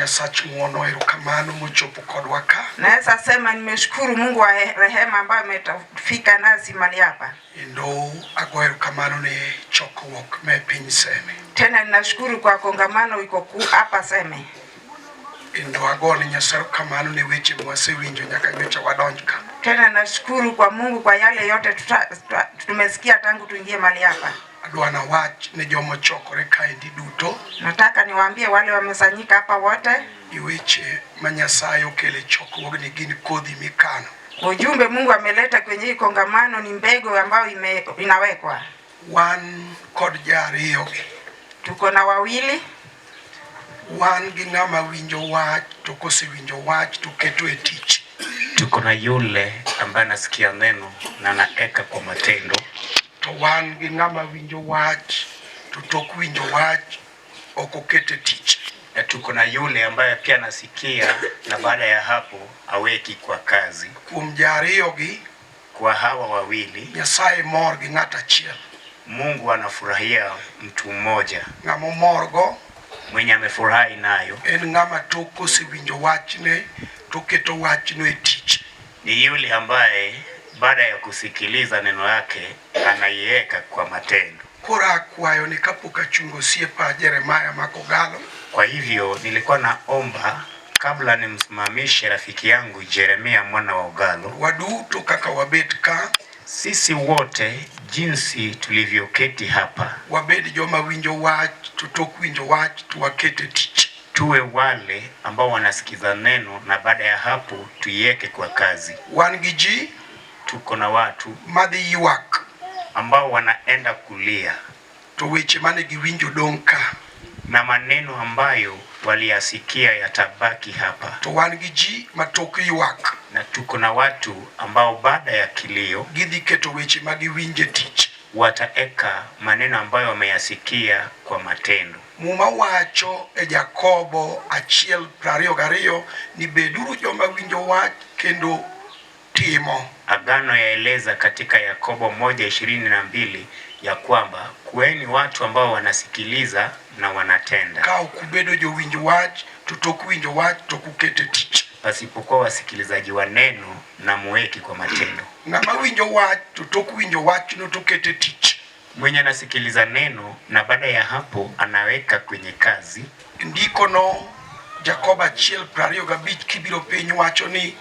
Nyasach ng'wono erokamano mochopo kodwa ka. Naweza sema nimeshukuru Mungu wa rehema ambaye ametufika nasi mahali hapa. Endo ago erokamano ne chokruok me piny Seme. Tena ninashukuru kwa kongamano iko hapa Seme. Endo ago ne Nyasaye erokamano ne weche mwasewinjo nyaka nyocha wadonj ka. Tena nashukuru kwa Mungu kwa yale yote tumesikia tangu tuingie mahali hapa. Adwana wach ne jomo chokore kaendi duto. Nataka niwaambie wale wamesanyika hapa wote. Iweche ma Nyasaye okele chokruogni gin kodhi mikano. Ujumbe Mungu ameleta kwenye hii kongamano ni mbegu ambayo inawekwa. Wan kod jariyo. Tuko na wawili. Wan gi ng'ama winjo wach to kosewinjo wach to keto e tich. Tuko na yule ambaye anasikia neno na anaeka kwa matendo. To wan gi ng'ama winjo wach to tok winjo wach ok okete tich. Na tuko na yule ambaye pia anasikia na baada ya hapo aweki kwa kazi. Kuom jariyogi, kwa hawa wawili, Nyasaye mor gi ng'at achiel. Mungu anafurahia mtu mmoja. Ng'ama morgo mwenye amefurahi nayo en ng'ama tok kosewinjo wachne to keto wachno e tich. Ni yule ambaye baada ya kusikiliza neno lake anaiweka kwa matendo. Kora akwayo ni kapok achungo osiepa Jeremiah Makogalo. Kwa hivyo nilikuwa naomba kabla nimsimamishe rafiki yangu Jeremia mwana wa Ogalo, waduto kaka wabet ka, sisi wote jinsi tulivyoketi hapa, wabed joma winjo wach to tok winjo wach to wakete tich. Tuwe wale ambao wanasikiza neno na baada ya hapo tuiweke kwa kazi. Wan gi ji, tuko na watu madhi ywak ambao wanaenda kulia, to weche mane giwinjo dong' ka, na maneno ambayo waliyasikia yatabaki hapa. To wan gi ji matok ywak, na tuko na watu ambao baada ya kilio gidhi keto weche magiwinje tich. Wataeka maneno ambayo wameyasikia kwa matendo. Muma wacho e Jakobo 1:22 ni beduru joma winjo wach kendo timo. Agano yaeleza katika Yakobo 1:22 ya kwamba kuweni watu ambao wanasikiliza na wanatenda. Ka ukubedo jo winjo wach to tok winjo wach to kukete tich. Pasipokuwa wasikilizaji wa neno na muweki kwa matendo. Ng'ama winjo wach to tok winjo wach no to kete tich. Mwenye anasikiliza neno na baada ya hapo anaweka kwenye kazi. Ndiko no Jakobo 1:25 kibiro piny wacho ni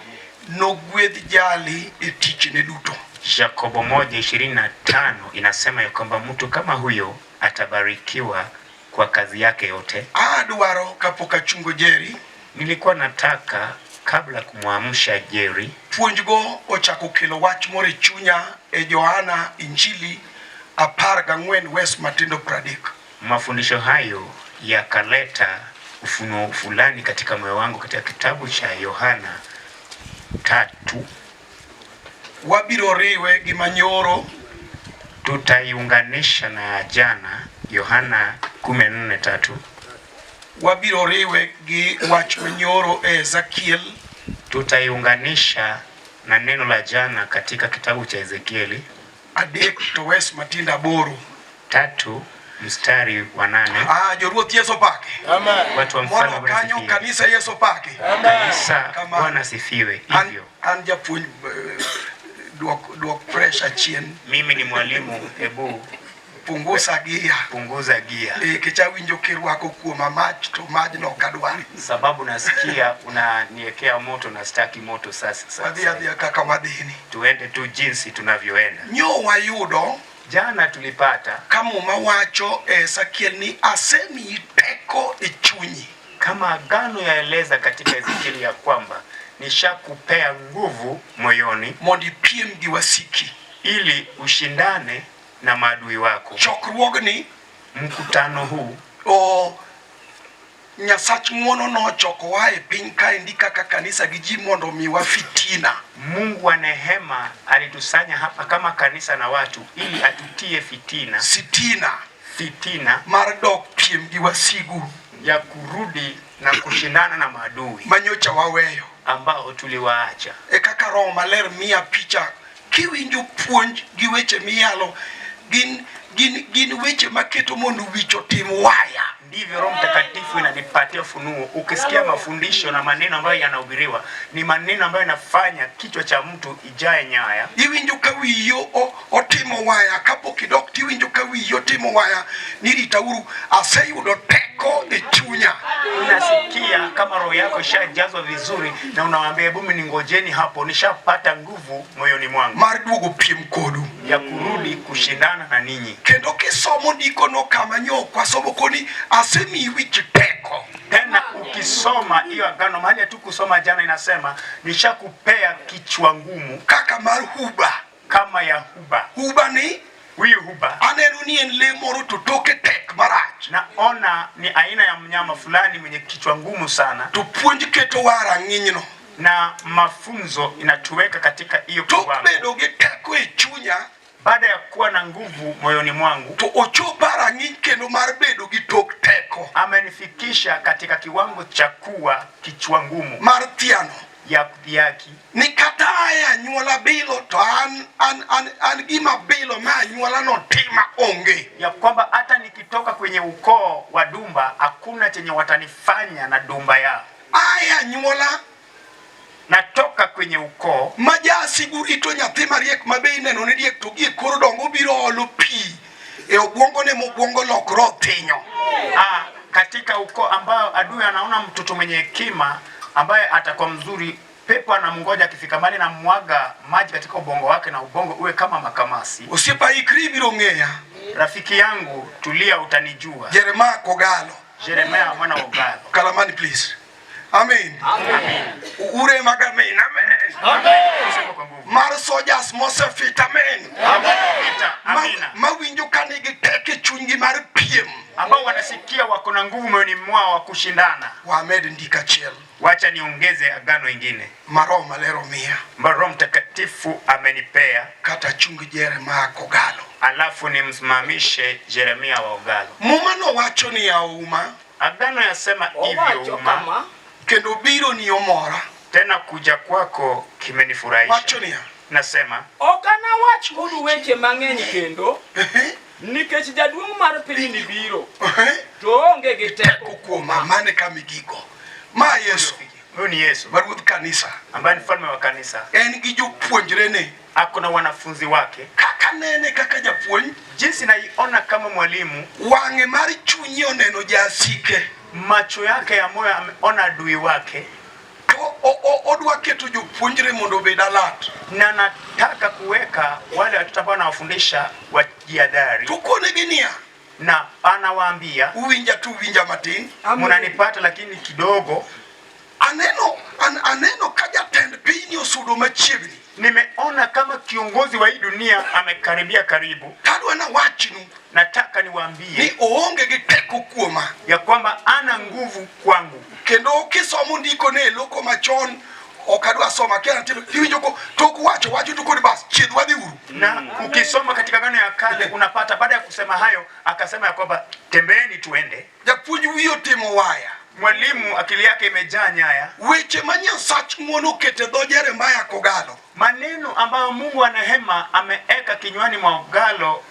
nogwedh jali e tich ne duto. Yakobo 1:25 inasema ya kwamba mtu kama huyo atabarikiwa kwa kazi yake yote. Adwaro kapok achungo Jerry, nilikuwa nataka kabla kumwamsha Jerry, puonjgo ochako kelo wach moro e chunya e Johana Injili 14 West Matindo 30. Mafundisho hayo yakaleta ufunuo fulani katika moyo wangu katika kitabu cha Yohana 3. Wabiro riwe gi manyoro, tutaiunganisha na jana Yohana 14:3. Wabiro riwe gi wach manyoro e Ezekiel, tutaiunganisha na neno la jana katika kitabu cha Ezekieli 3 to West Matinda 3 mstari wa 8. Joruoth Yesu pake. Amen. Watu wa mfano kanyo kanisa Yesu pake. Amen. Kanisa Bwana sifiwe. Hivyo an japuonj duok pressure chien. Mimi ni mwalimu, hebu punguza gia. Kichawinjo kirwako kuoma mach to majno kadwa. Sababu nasikia unaniwekea moto na sitaki moto sasa. Wadhi kaka wadhini. Tuende tu jinsi tunavyoenda. Nyo wayudo jana tulipata kama mawacho Ezekiel ni asemi teko e chunyi. Kama agano yaeleza katika Ezekiel ya kwamba nishakupea nguvu moyoni mondi piem gi wasiki ili ushindane na maadui wako. Chokruogni, mkutano huu Nyasach ng'wono no choko wae piny kaendi kaka kanisa gi ji mondo miwa fitina. Mungu wa nehema alitusanya hapa kama kanisa na watu ili atutie fitina mar dok piem gi wasigu, ya kurudi na kushindana na maadui manyocha waweyo ambao tuliwaacha. Kaka Roho Maler mia picha kiwinjo puonj gi weche miyalo gin weche maketo mondo wicho tim waya. ndivyo Roho Mtakatifu inanipatia ufunuo. Ukisikia mafundisho na maneno ambayo yanahubiriwa, ni maneno ambayo yanafanya kichwa cha mtu ijae nyaya. Iwinjo ka wiyo otimo waya kapok idok tiwinjo ka wiyo timo waya niritauru aseyudo teko e chunya. Unasikia kama roho yako ishajazwa vizuri na unawaambia hebu ningojeni hapo, nishapata nguvu moyoni mwangu mar duogo piem kodu, ya kurudi kushindana na ninyi. Kendo kisomo ndiko no kama nyokwa somo koni asemiwi teko. Tena ukisoma hiyo agano mahali tu kusoma jana inasema nishakupea kichwa ngumu kaka mar huba, kama ya huba. Huba ni huyu huba aneno ni en le moro to toke tek marach. Naona ni aina ya mnyama fulani mwenye kichwa ngumu sana. To puonj keto wara ng'inyno. Na mafunzo inatuweka katika hiyo kiwango. Bedo gi teko e chunya, baada ya kuwa na nguvu moyoni mwangu, to ochopa rang'iny kendo mar bedo gi tok teko. Amenifikisha katika kiwango cha kuwa kichwa ngumu mar tiano ya kudhiaki. Ni kata aya nyuola bilo to an gima bilo ma nyuola no tima onge. Ya kwamba hata nikitoka kwenye ukoo wa Dumba hakuna chenye watanifanya na Dumba yao. Aya nyuola natoka kwenye ukoo maja sigurito nyathi mariek mabe ineno ni riek to gi koro dongo biro olo pi e obwongo ne mobwongo lokro thinyo. Katika ukoo ambao adui anaona mtoto mwenye hekima ambaye atakuwa mzuri, pepo anamngoja akifika mali na mwaga maji katika ubongo wake na ubongo uwe kama makamasi. Usipa ikri biro ng'eya. Rafiki yangu tulia, utanijua. Jeremiah Kogalo. Jeremiah mwana wa Ogalo. Kalamani please. Amen. Amen. Ure magamen. Amen. Amen. Mar sojas mosefit. Amen. Amen. Amina. Mawinjo kanigi teke chungi mar piem. Ambao wanasikia wako na nguvu moyoni mwao wa kushindana. Wamed ndika chiel. Wacha niongeze agano ingine. Maro malero mia. Roho Mtakatifu amenipea kata chungi Jeremiah Kogalo. Alafu nimsimamishe Jeremia wa Ogalo. Mumano wacho ni ya uma. Agano yasema hivyo uma. Kendo biro ni omora. Tena kuja kwako kimenifurahisha. Wacho ni ya. Nasema okana wach kudu weche mang'eny kendo. Nikech jaduong' mar piny ni biro. To onge gi teko kuoma mane kamigigo. Ma Yesu. Huyu ni Yesu. Baruth kanisa. Ambaye ni mfalme wa kanisa. En gi jopuonjre ne. Ako na wanafunzi wake. Kaka nene kaka japuonj. Jinsi naiona kama mwalimu. Wang'e mar chunyi oneno jasike. Macho yake ya moyo ameona adui wake. Odwa keto jopuonjre mondo obed alert. Na nataka kuweka wale watoto ambao anawafundisha wajiadhari. Tukone ginia. Na anawaambia uwinja tu uwinja matin. Munanipata lakini kidogo. Aneno kaja tend pini osudo machiegni. Nimeona kama kiongozi wa hii dunia amekaribia karibu. Kadwa na wachinu. Nataka niwaambie ni oonge gi teko kuoma. Ya kwamba ana nguvu kwangu. Kendo kisomo ndiko ne loko machon okadwa soma kena tilo hiyo toku wacho tuko ni bas chidwa dhi uru. Na ukisoma katika agano ya kale unapata baada ya kusema hayo akasema ya kwamba tembeeni tuende. Japuonj wiyo timo waya. Mwalimu akili yake imejaa nyaya. Weche manyasach muono kete dho Jeremiah Kogalo. Maneno ambayo Mungu anahema ameeka kinywani mwa Ogalo,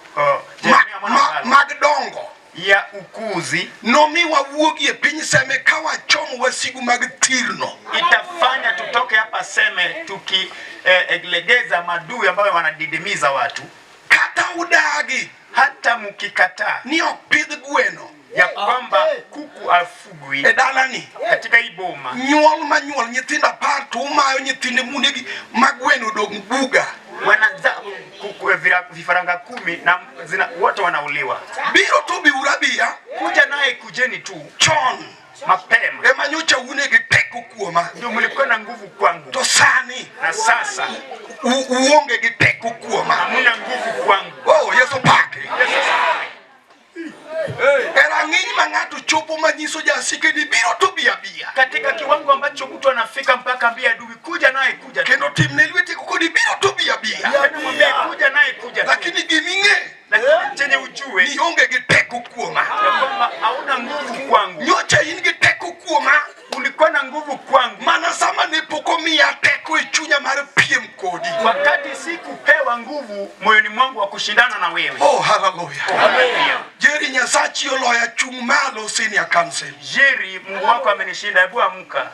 Jeremiah mwana wa Ogalo. Magdongo ya ukuzi nomiwa wuogi e piny Seme kawa chomo wasigu mag tirno. Itafanya tutoke hapa Seme tukilegeza madui ambayo wanadidimiza watu. Kata udagi hata mkikataa ni opidh gweno ya kwamba kuku afugwi e dalani katika hii boma. Nyuol manyuol nyithinda par to umayo nyithinde munegi magweno dog buga. Wanaza kuku vifaranga 10 na wote wanauliwa. Biro to biurabia kuja naye kujeni tu chon mapema. Ema nyocha unege teko kuoma. Ndio mlikuwa na nguvu kwangu. To sani na sasa uonge gi teko kuoma. Hamuna nguvu kwangu. Oh Yesu pake. Era ng'iny ma ng'ato chopo manyiso jasike ni biro to bia. Katika kiwango ambacho mtu anafika mpaka ambia adui kuja naye kuja. Kendo timne lweti kuko ni biro to bia. Anamwambia kuja naye kuja. Lakini giming'e chenye ujue ni onge gi teko kuoma. Ya kwamba hauna nguvu kwangu. Nyocha in gi teko kuoma. Ulikuwa na nguvu kwangu. Mana sama ne pokomia teko e chunya mar piem kodi. Wakati sikupewa nguvu moyoni mwangu wa kushindana na wewe. Oh hallelujah. Hallelujah. Jeri nyasacha Nyasachi oloya chung malo senior council. Jerry, Mungu wako amenishinda, hebu amka.